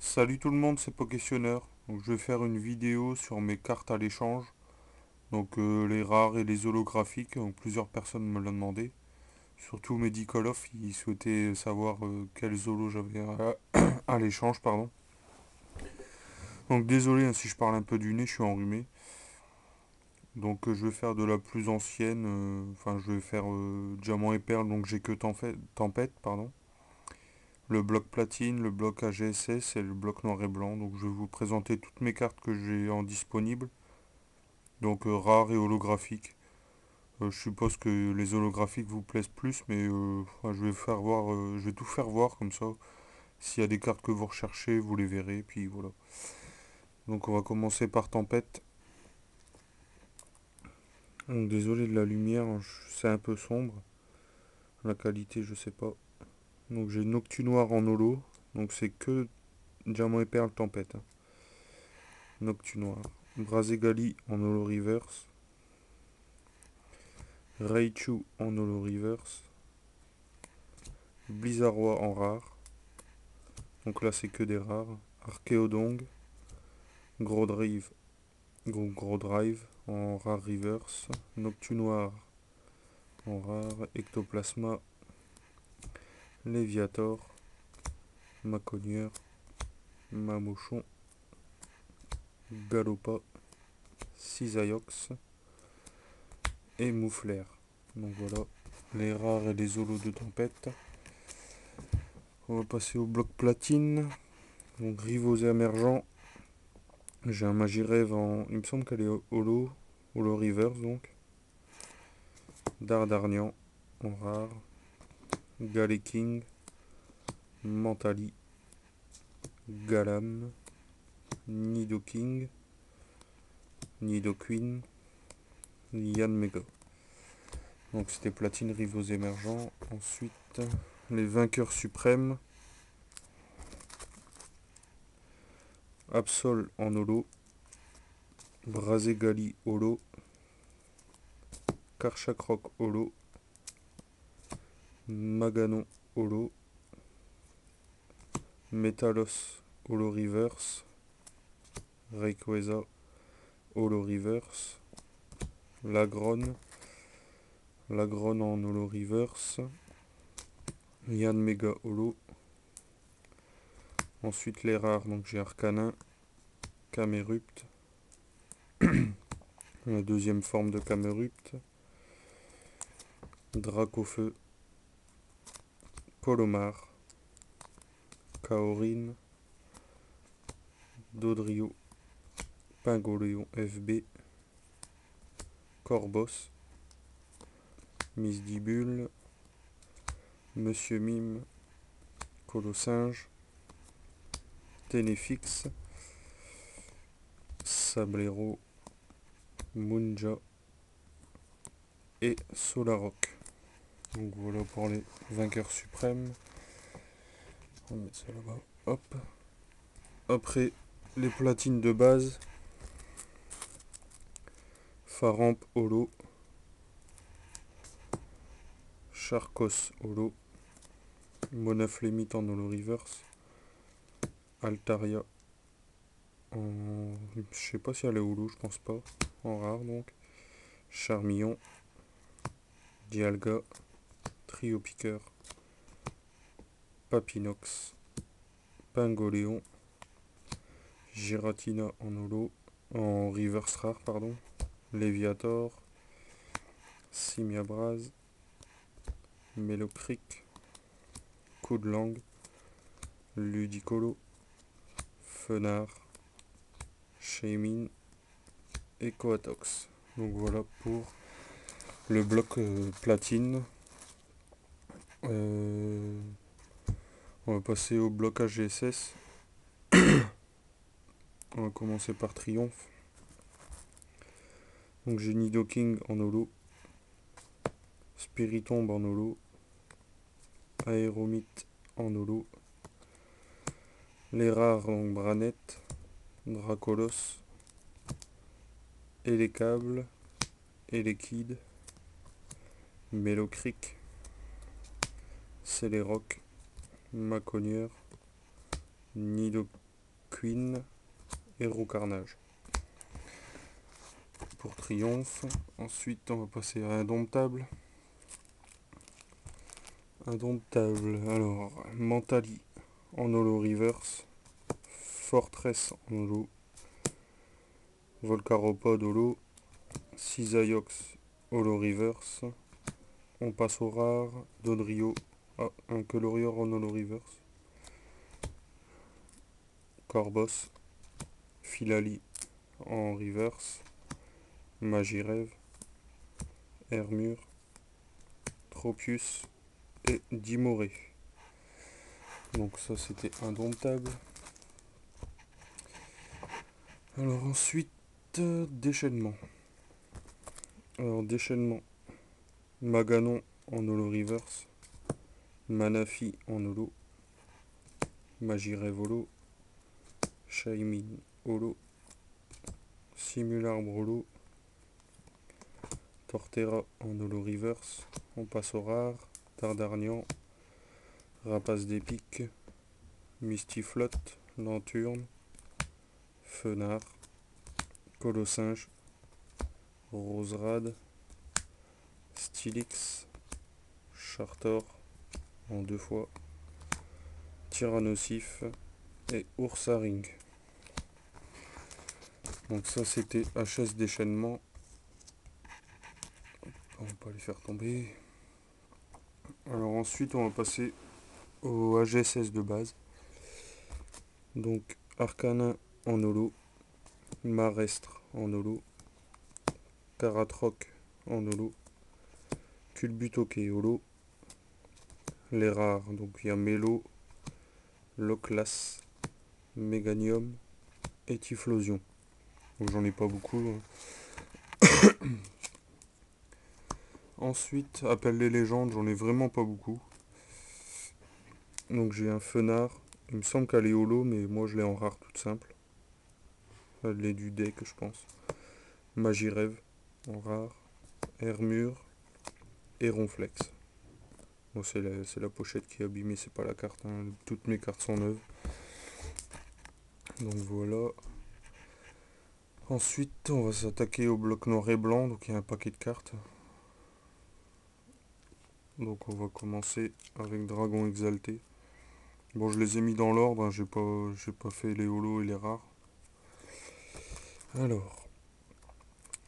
Salut tout le monde, c'est Pokestionneur. Donc je vais faire une vidéo sur mes cartes à l'échange. Donc les rares et les holographiques. Donc plusieurs personnes me l'ont demandé. Surtout Medicoloff, il souhaitait savoir quels holos j'avais à l'échange, pardon. Donc désolé hein, si je parle un peu du nez, je suis enrhumé. Donc je vais faire de la plus ancienne. Enfin je vais faire diamant et perle, donc j'ai que tempête, pardon. Le bloc platine, le bloc AGSS et le bloc noir et blanc. Donc je vais vous présenter toutes mes cartes que j'ai en disponible. Donc rares et holographiques. Je suppose que les holographiques vous plaisent plus, mais enfin, je vais tout faire voir comme ça. S'il y a des cartes que vous recherchez, vous les verrez, puis voilà. Donc on va commencer par Tempête. Donc, désolé de la lumière, c'est un peu sombre. La qualité, je sais pas. Donc j'ai Noctu Noir en holo. Donc c'est que Diamant et Perle Tempête, hein. Noctu Noir. Brazegali en holo reverse. Raichu en holo reverse. Blizzardroid en rare. Donc là c'est que des rares. Archéodong. Gros Drive. Gros Drive en rare reverse. Noctu Noir en rare. Ectoplasma. Léviator. Maconieur. Mamochon. Galopa. Cisaiox. Et Mouflair. Donc voilà les rares et les holos de tempête. On va passer au bloc platine. Donc rivaux émergents. J'ai un Magirève en. Il me semble qu'elle est holo. Holo reverse donc. Dardarnian en rare. Galeking. Mentali. Galam. Nidoking. Nidoqueen. Yanmega. Donc c'était platine, rivaux émergents. Ensuite, les vainqueurs suprêmes. Absol en holo. Brazegali holo. Karchakrok holo. Maganon holo. Metalos holo reverse. Rayquaza holo reverse. Lagron. Lagron en holo reverse. Yanmega holo. Ensuite les rares, donc j'ai Arcanin, Camerupt, la deuxième forme de Camerupt, Dracofeu, Polomar, Kaorin, Dodrio, Pingoléon FB, Corbos, Misdibule, Monsieur Mime, Colossinge, Ténéfix, Sablero, Munja et Solarok. Donc voilà pour les vainqueurs suprêmes. On va mettre ça là-bas. Hop. Après les platines de base. Faramp holo. Charcos holo. Monaflémite en holo reverse. Altaria en. Je sais pas si elle est holo, je pense pas. En rare donc. Charmillon. Dialga. Trio Piqueur. Papinox. Pingoléon. Giratina en holo. En reverse rare, pardon. Léviator. Simiabraz. Mélocric. Coup de langue. Ludicolo. Fenard. Shaymin et Coatox. Donc voilà pour le bloc platine. Euh, on va passer au bloc AGSS. On va commencer par Triomphe. Donc j'ai Nidoking en holo. Spiritomb en holo. Aéromite en holo. Les rares donc Branette, Dracolos, Elecable, Elekid, Mélocric, Celeroc, Maconieur, Queen, Héros Carnage. Pour Triomphe. Ensuite, on va passer à Indomptable. Indomptable, alors, Mentali en holo reverse, Fortress en holo, Volcaropod holo, Cisaiox holo reverse. On passe au rare, Dodrio, un Colorior en holo reverse, Corbos, Filali en reverse, Magirève, Hermure, Tropius et Dimoré. Donc ça c'était Indomptable. Alors ensuite, déchaînement. Alors déchaînement, Maganon en holo reverse, Manafi en holo, Magirève holo, Shaymin holo, Simularbre holo, Torterra en holo reverse. On passe au rare, Tardarnian, Rapace d'épique, Mistiflotte, Lanturne, Fenard, Colossinge, Roserade, Stylix, Chartor en 2 fois, Tyrannosif et Oursaring. Donc ça c'était HS déchaînement. On va pas les faire tomber. Alors ensuite on va passer au AGSS de base. Donc Arcanin en holo, Marestre en holo, Caratroc en holo, Culbutoke holo. Les rares, donc il y a Mélo, Loclas, Méganium et Typhlosion. Donc j'en ai pas beaucoup. Ensuite, Appel les légendes, j'en ai vraiment pas beaucoup. Donc j'ai un Fenard. Il me semble qu'elle est holo, mais moi je l'ai en rare toute simple. Elle est du deck, je pense. Magirève en rare. Hermure et Ronflex. Bon, c'est la pochette qui est abîmée, c'est pas la carte. Hein. Toutes mes cartes sont neuves. Donc voilà. Ensuite, on va s'attaquer au bloc noir et blanc. Donc il y a un paquet de cartes. Donc on va commencer avec Dragon Exalté. Bon, je les ai mis dans l'ordre, hein, j'ai pas fait les holos et les rares. Alors,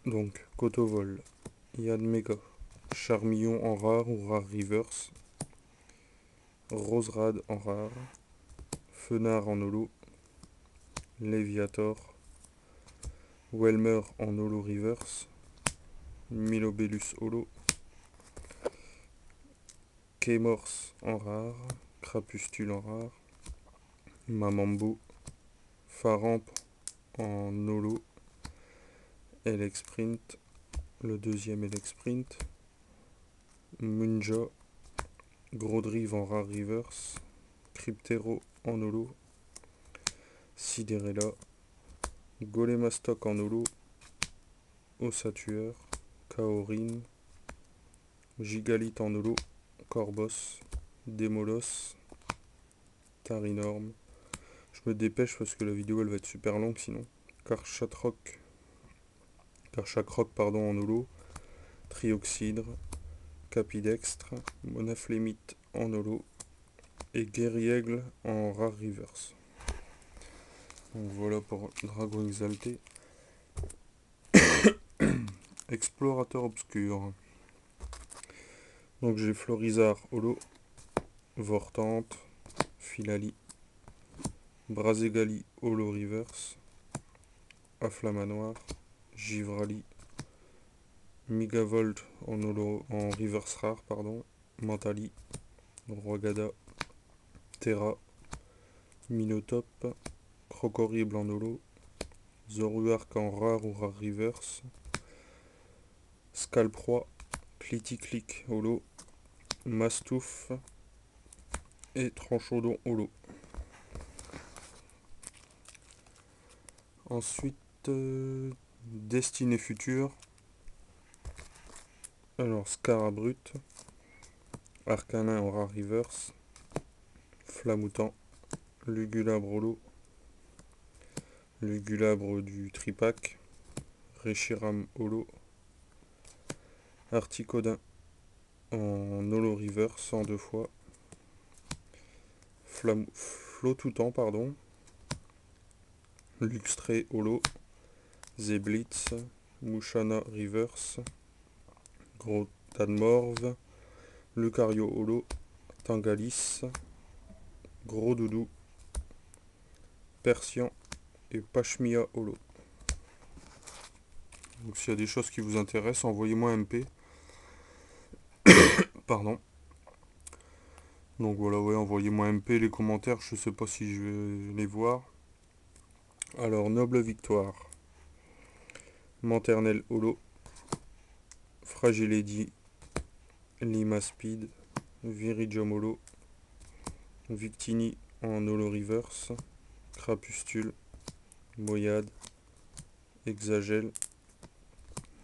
donc, Kotovol, Yadmega, Charmillon en rare ou rare reverse, Roserade en rare, Fenard en holo, Léviator, Welmer en holo reverse, Milobellus holo, Kémors en rare, Crapustule en rare, Mamambo, Faramp en holo, Elexprint, le deuxième Elexprint, Munja, Grodrive en rare reverse, Cryptero en holo, Siderella, Golemastoc en holo, Ossatueur, Kaorin, Gigalith en holo, Corbos, Demolos, Tarinorm. Je me dépêche parce que la vidéo elle va être super longue sinon. Karchakrok pardon en holo, Trioxydre, Capidextre, Monaflémite en holo et Guerriègle en rare reverse. Donc voilà pour Dragon Exalté. Explorateur obscur. Donc j'ai Florizard holo, Vortante, Filali, Brazegali holo reverse, Afflamanoir, Givrali, Migavolt en reverse rare, pardon, Mentali, Roigada, Terra, Minotop, Crocorible en holo, Zoruark en rare ou rare reverse, Scalproie, Cliticlic holo, Mastouf et Tranchodon holo. Ensuite, Destinée future. Alors, Scarabrut, Arcanin en rare reverse, Flamoutant, Lugulabre holo, le Gulabre du Tripack, Reshiram Holo, Articodin en Holo Reverse en 2 fois, Flottoutan, pardon, Luxray Holo, Zeblitz, Mushana Reverse, Gros Tadmorve, Lucario Holo, Tangalis, Gros Doudou, Persian et Pashmia Holo. Donc s'il y a des choses qui vous intéressent, envoyez-moi un MP. Pardon. Donc voilà, ouais, envoyez-moi un MP, les commentaires, je sais pas si je vais les voir. Alors, Noble Victoire, Manternel Holo, Fragile Eddy, Lima Speed, Viridium Holo, Victini en Holo Reverse, Crapustule, Moyade, Exagel,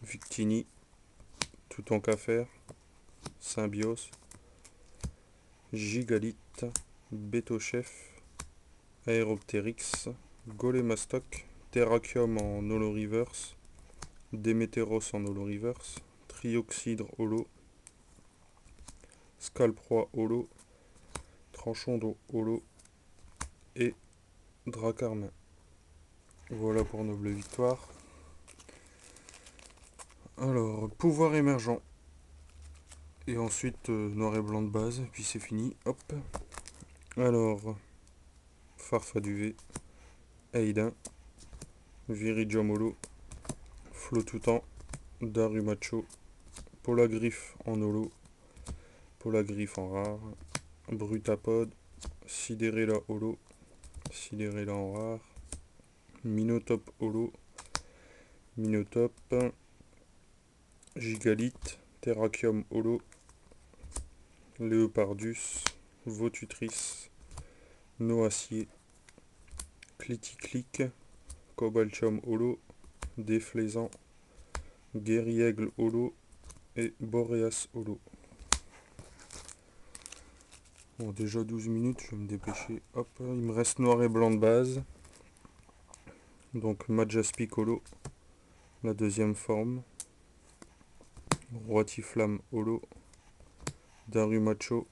Victini, Tout en Cafère, Symbiose, Gigalite, Betochef, Aeropteryx, Golemastoc, Terrakium en Holo Reverse, Demeteros en Holo Reverse, Trioxydre Holo, Scalproie Holo, Tranchon Holo et Dracarmin. Voilà pour Noble Victoire. Alors, pouvoir émergent. Et ensuite, noir et blanc de base, puis c'est fini. Hop. Alors, Farfaduvé, Aidin, Viridium Holo, Flottoutan, Darumacho, Polagriffe en holo, Polagriffe en rare, Brutapod, Sidérella Holo, Sidérella en rare, Minotope Holo, Minotope, Gigalite, Terrakium Holo, Léopardus, Votutrice, Noacier, Cliticlic, Cobaltium Holo, Déflaisant, Guerriègle Holo et Boreas Holo. Bon, déjà 12 minutes, je vais me dépêcher. Hop, il me reste noir et blanc de base. Donc Majaspic Holo, la deuxième forme. Roitiflamme Holo, Darumacho,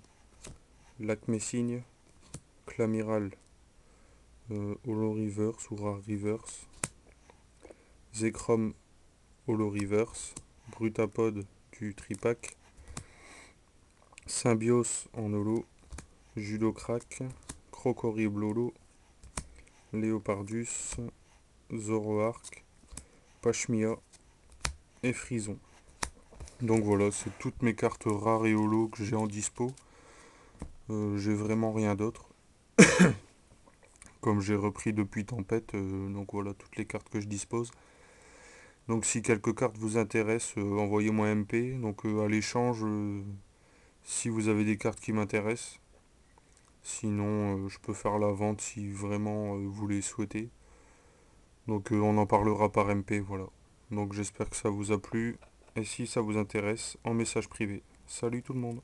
Lac Messigne, Clamiral Holo Reverse ou Rare Reverse, Zekrom Holo Reverse, Brutapod du Tripack, Symbios en holo, Judocrack, Crocorible Holo, Léopardus, Zoroark, Pashmia et Frison. Donc voilà, c'est toutes mes cartes rares et holo que j'ai en dispo. J'ai vraiment rien d'autre. Comme j'ai repris depuis Tempête, donc voilà toutes les cartes que je dispose. Donc si quelques cartes vous intéressent, envoyez-moi un MP. Donc à l'échange, si vous avez des cartes qui m'intéressent. Sinon, je peux faire la vente si vraiment vous les souhaitez. Donc on en parlera par MP, voilà. Donc j'espère que ça vous a plu. Et si ça vous intéresse, en message privé. Salut tout le monde.